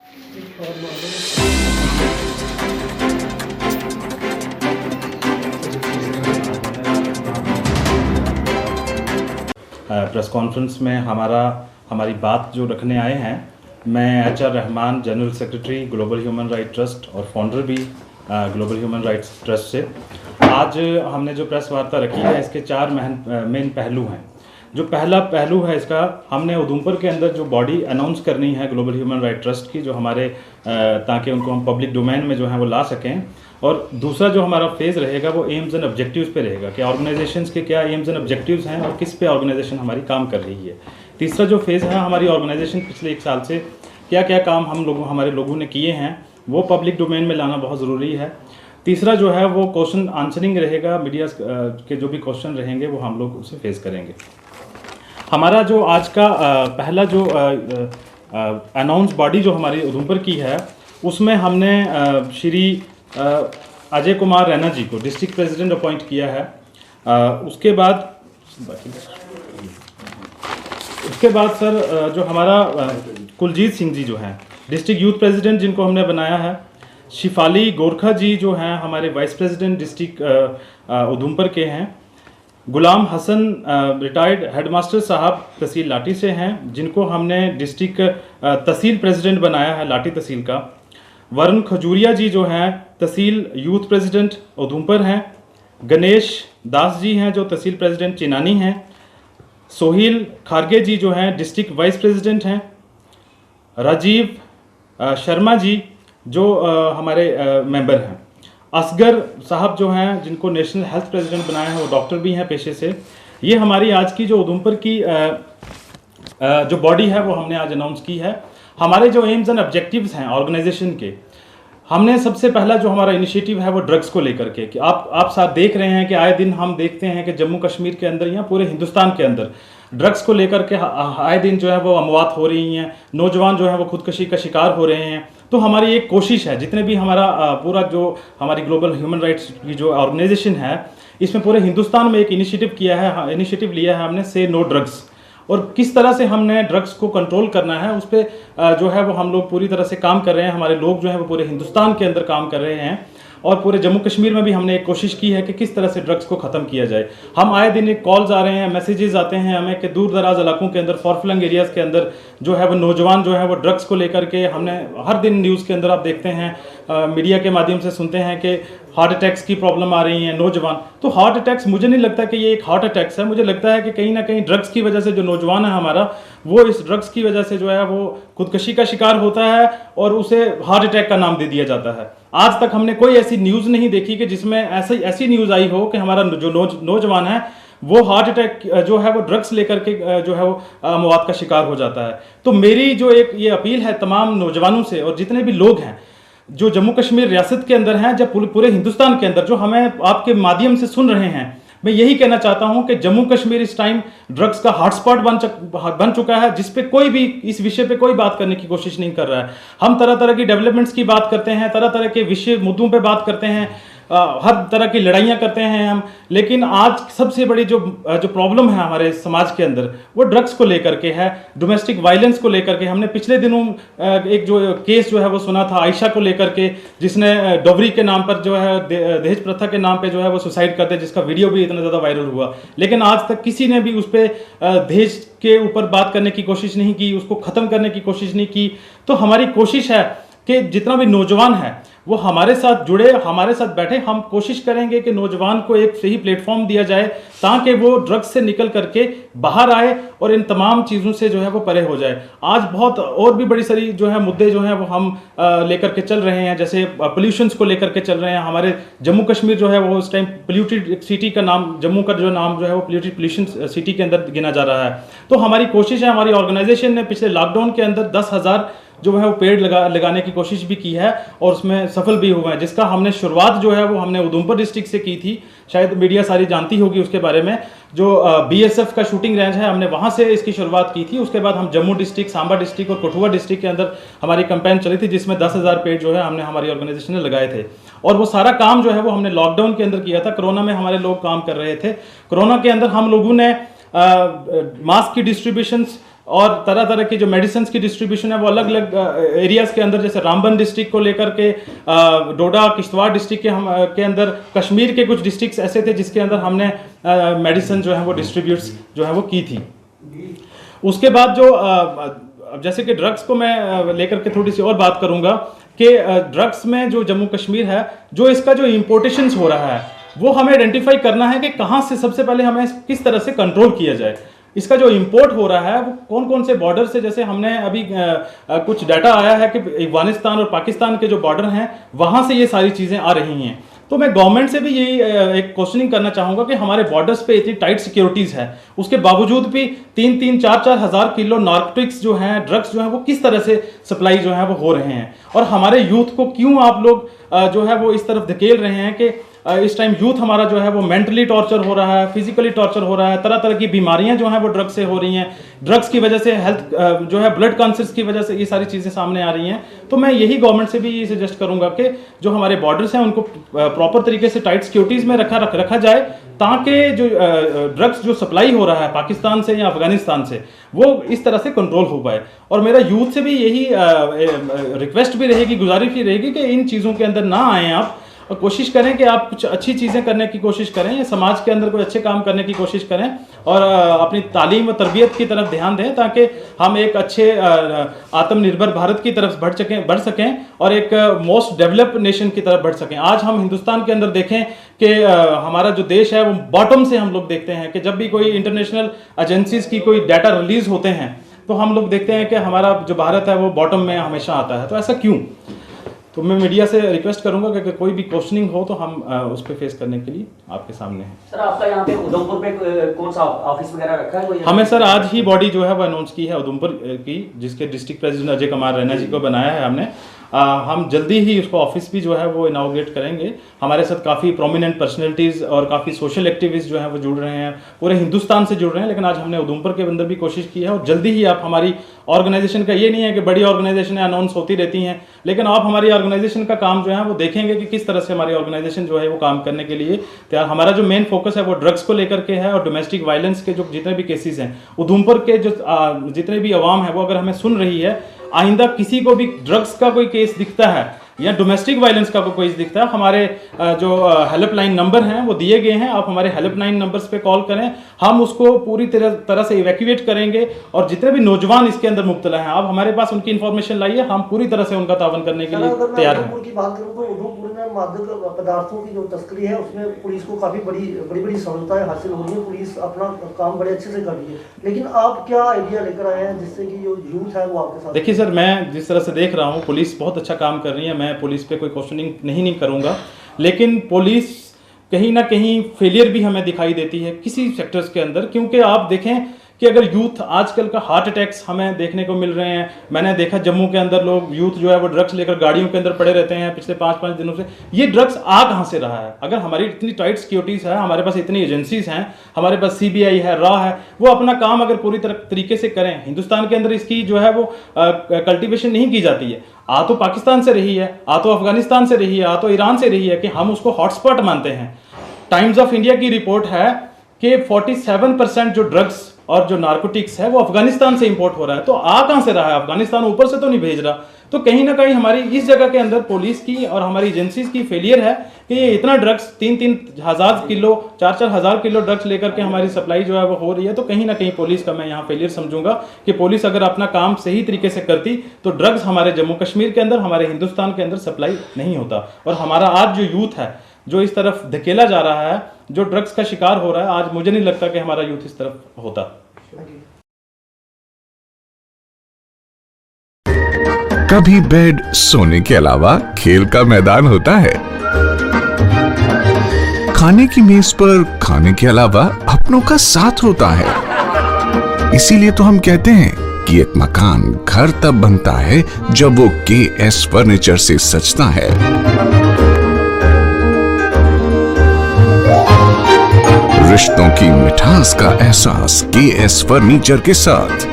Press conference में हमारी बात जो रखने आए हैं, मैं HR Rahman, general secretary global human right trust और फाउंडर भी ग्लोबल ह्यूमन राइट्स ट्रस्ट से। आज हमने जो प्रेस वार्ता रखी है, इसके 4 मेन पहलू हैं। जो पहला पहलू है इसका, हमने उधमपुर के अंदर जो बॉडी अनाउंस करनी है ग्लोबल ह्यूमन राइट ट्रस्ट की, जो हमारे ताकि उनको हम पब्लिक डोमेन में जो है वो ला सकें। और दूसरा जो हमारा फेज़ रहेगा वो एम्स एंड ऑब्जेक्टिव्स पे रहेगा कि ऑर्गेनाइजेशंस के क्या एम्स एंड ऑब्जेक्टिव्स हैं और किस पे ऑर्गेनाइजेशन हमारी काम कर रही है। तीसरा जो फेज़ है, हमारी ऑर्गेनाइजेशन पिछले 1 साल से क्या क्या काम हमारे लोगों ने किए हैं वो पब्लिक डोमेन में लाना बहुत ज़रूरी है। तीसरा जो है वो क्वेश्चन आंसरिंग रहेगा, मीडिया के जो भी क्वेश्चन रहेंगे वो हम लोग उसे फेस करेंगे। हमारा जो आज का पहला जो अनाउंस बॉडी जो हमारी उधमपुर की है, उसमें हमने श्री अजय कुमार रैना जी को डिस्ट्रिक्ट प्रेसिडेंट अपॉइंट किया है। उसके बाद सर जो हमारा कुलजीत सिंह जी जो हैं डिस्ट्रिक्ट यूथ प्रेसिडेंट, जिनको हमने बनाया है। शिफाली गोरखा जी जो हैं हमारे वाइस प्रेसिडेंट डिस्ट्रिक्ट उधमपुर के हैं। गुलाम हसन रिटायर्ड हेडमास्टर साहब तहसील लाठी से हैं, जिनको हमने डिस्ट्रिक्ट तहसील प्रेसिडेंट बनाया है लाठी तहसील का। वरुण खजूरिया जी जो हैं तहसील यूथ प्रेसिडेंट उधमपुर हैं। गणेश दास जी हैं जो तहसील प्रेसिडेंट चिनानी हैं। सोहिल खारगे जी जो हैं डिस्ट्रिक्ट वाइस प्रेसिडेंट हैं। राजीव शर्मा जी जो हमारे मेंबर हैं। असगर साहब जो हैं जिनको नेशनल हेल्थ प्रेसिडेंट बनाया है, वो डॉक्टर भी हैं पेशे से। ये हमारी आज की जो उधमपुर की जो बॉडी है वो हमने आज अनाउंस की है। हमारे जो एम्स एंड ऑब्जेक्टिव्स हैं ऑर्गेनाइजेशन के, हमने सबसे पहला जो हमारा इनिशिएटिव है वो ड्रग्स को लेकर के कि आप साथ देख रहे हैं कि आए दिन हम देखते हैं कि जम्मू कश्मीर के अंदर या पूरे हिंदुस्तान के अंदर ड्रग्स को लेकर के आए दिन जो है वो अमवात हो रही हैं, नौजवान जो है वो खुदकशी का शिकार हो रहे हैं। तो हमारी एक कोशिश है, जितने भी हमारा पूरा जो हमारी ग्लोबल ह्यूमन राइट्स की जो ऑर्गेनाइजेशन है, इसमें पूरे हिंदुस्तान में एक इनिशिएटिव लिया है हमने, से नो ड्रग्स। और किस तरह से हमने ड्रग्स को कंट्रोल करना है उस पर जो है वो हम लोग पूरी तरह से काम कर रहे हैं। हमारे लोग जो है वो पूरे हिंदुस्तान के अंदर काम कर रहे हैं और पूरे जम्मू कश्मीर में भी हमने एक कोशिश की है कि किस तरह से ड्रग्स को ख़त्म किया जाए। हम आए दिन एक कॉल्स आ रहे हैं, मैसेजेस आते हैं हमें कि दूर दराज इलाकों के अंदर, फॉरफ्लंग एरियाज़ के अंदर जो है वो नौजवान जो है वो ड्रग्स को लेकर के, हमने हर दिन न्यूज़ के अंदर आप देखते हैं, मीडिया के माध्यम से सुनते हैं कि हार्ट अटैक्स की प्रॉब्लम आ रही है नौजवान। तो हार्ट अटैक्स, मुझे नहीं लगता कि ये एक हार्ट अटैक्स है, मुझे लगता है कि कहीं ना कहीं ड्रग्स की वजह से जो नौजवान है हमारा, वो इस ड्रग्स की वजह से जो है वो खुदकशी का शिकार होता है और उसे हार्ट अटैक का नाम दे दिया जाता है। आज तक हमने कोई ऐसी न्यूज़ नहीं देखी कि जिसमें ऐसी न्यूज़ आई हो कि हमारा जो नौजवान है वो हार्ट अटैक जो है वो ड्रग्स लेकर के जो है वो मौत का शिकार हो जाता है। तो मेरी जो एक ये अपील है तमाम नौजवानों से और जितने भी लोग हैं जो जम्मू कश्मीर रियासत के अंदर हैं, जब पूरे हिंदुस्तान के अंदर जो हमें आपके माध्यम से सुन रहे हैं, मैं यही कहना चाहता हूं कि जम्मू कश्मीर इस टाइम ड्रग्स का हॉटस्पॉट बन चुका है, जिस पे कोई भी इस विषय पे कोई बात करने की कोशिश नहीं कर रहा है। हम तरह तरह की डेवलपमेंट्स की बात करते हैं, तरह तरह के विषय मुद्दों पे बात करते हैं, हर तरह की लड़ाइयाँ करते हैं हम, लेकिन आज सबसे बड़ी जो प्रॉब्लम है हमारे समाज के अंदर वो ड्रग्स को लेकर के है, डोमेस्टिक वायलेंस को लेकर के। हमने पिछले दिनों एक जो केस जो है वो सुना था आयशा को लेकर के, जिसने डोवरी के नाम पर जो है दहेज प्रथा के नाम पे जो है वो सुसाइड कर दिया, जिसका वीडियो भी इतना ज़्यादा वायरल हुआ। लेकिन आज तक किसी ने भी उस पर दहेज के ऊपर बात करने की कोशिश नहीं की, उसको ख़त्म करने की कोशिश नहीं की। तो हमारी कोशिश है कि जितना भी नौजवान है वो हमारे साथ जुड़े, हमारे साथ बैठे। हम कोशिश करेंगे कि नौजवान को एक सही प्लेटफॉर्म दिया जाए ताकि वो ड्रग्स से निकल करके बाहर आए और इन तमाम चीज़ों से जो है वो परे हो जाए। आज बहुत और भी बड़ी सारी जो है मुद्दे जो हैं वो हम लेकर के चल रहे हैं, जैसे पोल्यूशंस को लेकर के चल रहे हैं। हमारे जम्मू कश्मीर जो है वो इस टाइम पोल्यूटेड सिटी का नाम, जम्मू का जो नाम जो है वो पोल्यूशन सिटी के अंदर गिना जा रहा है। तो हमारी कोशिश है, हमारी ऑर्गेनाइजेशन ने पिछले लॉकडाउन के अंदर 10,000 जो है वो पेड़ लगाने की कोशिश भी की है और उसमें सफल भी हुए हैं, जिसका हमने शुरुआत जो है वो हमने उधमपुर डिस्ट्रिक्ट से की थी। शायद मीडिया सारी जानती होगी उसके बारे में। जो BSF का शूटिंग रेंज है, हमने वहाँ से इसकी शुरुआत की थी। उसके बाद हम जम्मू डिस्ट्रिक्ट, सांबा डिस्ट्रिक्ट और कठुआ डिस्ट्रिक्ट के अंदर हमारी कैंपेन चली थी, जिसमें 10,000 पेड़ जो है हमने हमारी ऑर्गेनाइजेशन ने लगाए थे। और वो सारा काम जो है वो हमने लॉकडाउन के अंदर किया था। कोरोना में हमारे लोग काम कर रहे थे। कोरोना के अंदर हम लोगों ने मास्क की डिस्ट्रीब्यूशंस और तरह तरह की जो मेडिसिन की डिस्ट्रीब्यूशन है वो अलग अलग एरियाज़ के अंदर, जैसे रामबन डिस्ट्रिक्ट को लेकर के डोडा किश्तवाड़ डिस्ट्रिक्ट के अंदर, कश्मीर के कुछ डिस्ट्रिक्ट्स ऐसे थे जिसके अंदर हमने मेडिसिन जो है वो डिस्ट्रीब्यूट्स जो है वो की थी। उसके बाद जो जैसे कि ड्रग्स को मैं लेकर के थोड़ी सी और बात करूंगा कि ड्रग्स में जो जम्मू कश्मीर है, जो इसका जो इम्पोर्टेशंस हो रहा है वो हमें आइडेंटिफाई करना है कि कहाँ से सबसे पहले हमें किस तरह से कंट्रोल किया जाए। इसका जो इंपोर्ट हो रहा है वो कौन कौन से बॉर्डर से, जैसे हमने अभी कुछ डाटा आया है कि अफगानिस्तान और पाकिस्तान के जो बॉर्डर हैं वहाँ से ये सारी चीज़ें आ रही हैं। तो मैं गवर्नमेंट से भी यही एक क्वेश्चनिंग करना चाहूँगा कि हमारे बॉर्डर्स पे इतनी टाइट सिक्योरिटीज़ है, उसके बावजूद भी 3-4 हज़ार किलो नार्कोटिक्स जो हैं, ड्रग्स जो हैं, वो किस तरह से सप्लाई जो है वो हो रहे हैं। और हमारे यूथ को क्यों आप लोग जो है वो इस तरफ धकेल रहे हैं कि इस टाइम यूथ हमारा जो है वो मेंटली टॉर्चर हो रहा है, फिजिकली टॉर्चर हो रहा है, तरह तरह की बीमारियां जो हैं वो ड्रग्स से हो रही हैं, ड्रग्स की वजह से हेल्थ जो है ब्लड कैंसर्स की वजह से ये सारी चीज़ें सामने आ रही हैं। तो मैं यही गवर्नमेंट से भी ये सजेस्ट करूंगा कि जो हमारे बॉर्डर्स हैं उनको प्रॉपर तरीके से टाइट सिक्योरिटीज़ में रखा जाए, ताकि जो ड्रग्स जो सप्लाई हो रहा है पाकिस्तान से या अफगानिस्तान से वो इस तरह से कंट्रोल हो पाए। और मेरा यूथ से भी यही रिक्वेस्ट भी रहेगी, गुजारिश भी रहेगी कि इन चीज़ों के अंदर ना आएँ आप, और कोशिश करें कि आप कुछ अच्छी चीज़ें करने की कोशिश करें, या समाज के अंदर कोई अच्छे काम करने की कोशिश करें और अपनी तालीम व तरबियत की तरफ ध्यान दें, ताकि हम एक अच्छे आत्मनिर्भर भारत की तरफ बढ़ सकें और एक मोस्ट डेवलप्ड नेशन की तरफ बढ़ सकें। आज हम हिंदुस्तान के अंदर देखें कि हमारा जो देश है वो बॉटम से हम लोग देखते हैं कि जब भी कोई इंटरनेशनल एजेंसीज़ की कोई डाटा रिलीज होते हैं तो हम लोग देखते हैं कि हमारा जो भारत है वो बॉटम में हमेशा आता है। तो ऐसा क्यों? तो मैं मीडिया से रिक्वेस्ट करूंगा कि कोई भी क्वेश्चनिंग हो तो हम उस पर फेस करने के लिए आपके सामने हैं। सर आपका यहाँ पे उधमपुर पे कौन सा ऑफिस वगैरह रखा है कोई? हमें सर आज ही बॉडी जो है वो अनाउंस की है उधमपुर की, जिसके डिस्ट्रिक्ट प्रेसिडेंट अजय कुमार रैना जी को बनाया है हमने। हम जल्दी ही उसको ऑफिस भी जो है वो इनाग्रेट करेंगे। हमारे साथ काफ़ी प्रोमिनेंट पर्सनैलिटीज़ और काफ़ी सोशल एक्टिविस्ट जो हैं वो जुड़ रहे हैं, पूरे हिंदुस्तान से जुड़ रहे हैं, लेकिन आज हमने उधमपुर के अंदर भी कोशिश की है। और जल्दी ही आप हमारी ऑर्गेनाइजेशन का, ये नहीं है कि बड़ी ऑर्गेनाइजेशनें अनाउंस होती रहती हैं, लेकिन आप हमारी ऑर्गेनाइजेशन का काम जो है वो देखेंगे कि किस तरह से हमारी ऑर्गेनाइजेशन जो है वो काम करने के लिए तैयार। हमारा जो मेन फोकस है वो ड्रग्स को लेकर के है और डोमेस्टिक वायलेंस के जो जितने भी केसेस हैं, उधमपुर के जो जितने भी आवाम है वो अगर हमें सुन रही है, आइंदा किसी को भी ड्रग्स का कोई केस दिखता है या डोमेस्टिक वायलेंस का कोई केस दिखता है, हमारे जो हेल्पलाइन नंबर हैं वो दिए गए हैं, आप हमारे हेल्पलाइन नंबर्स पे कॉल करें, हम उसको पूरी तरह से इवैक्यूएट करेंगे। और जितने भी नौजवान इसके अंदर मुब्तला हैं, आप हमारे पास उनकी इन्फॉर्मेशन लाइए, हम पूरी तरह से उनका तावन करने के लिए तैयार हैं। उधमपुर की बात करूं तो उधमपुर में मादक पदार्थों की जो तस्करी है उसमें पुलिस को काफ़ी बड़ी सफलताएं हासिल हो रही है, पुलिस अपना काम बड़े अच्छे से कर रही है। लेकिन आप क्या आइडिया लेकर आए हैं जिससे कि जो यूथ है वो आपके साथ? देखिए सर, मैं जिस तरह से देख रहा हूँ पुलिस बहुत अच्छा काम कर रही है, मैं पुलिस पे कोई क्वेश्चनिंग नहीं करूँगा, लेकिन पुलिस कहीं ना कहीं फेलियर भी हमें दिखाई देती है किसी सेक्टर्स के अंदर। क्योंकि आप देखें कि अगर यूथ आजकल का हार्ट अटैक्स हमें देखने को मिल रहे हैं, मैंने देखा जम्मू के अंदर लोग यूथ जो है वो ड्रग्स लेकर गाड़ियों के अंदर पड़े रहते हैं पिछले 5-5 दिनों से। ये ड्रग्स आ कहाँ से रहा है? अगर हमारी इतनी टाइट सिक्योरिटीज़ है, हमारे पास इतनी एजेंसीज हैं, हमारे पास CBI है, रॉ है, वो अपना काम अगर पूरी तरीके से करें, हिंदुस्तान के अंदर इसकी जो है वो कल्टिवेशन नहीं की जाती है। आ तो पाकिस्तान से रही है, आ तो अफगानिस्तान से रही है, आ तो ईरान से रही है, कि हम उसको हॉटस्पॉट मानते हैं। टाइम्स ऑफ इंडिया की रिपोर्ट है कि 47% जो ड्रग्स और जो नार्कोटिक्स है वो अफगानिस्तान से इंपोर्ट हो रहा है। तो आ कहां से रहा है? अफगानिस्तान ऊपर से तो नहीं भेज रहा। तो कहीं ना कहीं हमारी इस जगह के अंदर पुलिस की और हमारी एजेंसीज की फेलियर है कि ये इतना ड्रग्स 3-3 हज़ार किलो 4-4 हज़ार किलो ड्रग्स लेकर के हमारी सप्लाई जो है वो हो रही है। तो कहीं ना कहीं पुलिस का मैं यहाँ फेलियर समझूंगा कि पुलिस अगर अपना काम सही तरीके से करती तो ड्रग्स हमारे जम्मू कश्मीर के अंदर, हमारे हिंदुस्तान के अंदर सप्लाई नहीं होता। और हमारा आज जो यूथ है जो इस तरफ धकेला जा रहा है, जो ड्रग्स का शिकार हो रहा है, आज मुझे नहीं लगता कि हमारा यूथ इस तरफ होता। कभी बेड सोने के अलावा खेल का मैदान होता है, खाने की मेज पर खाने के अलावा अपनों का साथ होता है। इसीलिए तो हम कहते हैं कि एक मकान घर तब बनता है जब वो KS फर्नीचर से सजता है। रिश्तों की मिठास का एहसास KS फर्नीचर के साथ।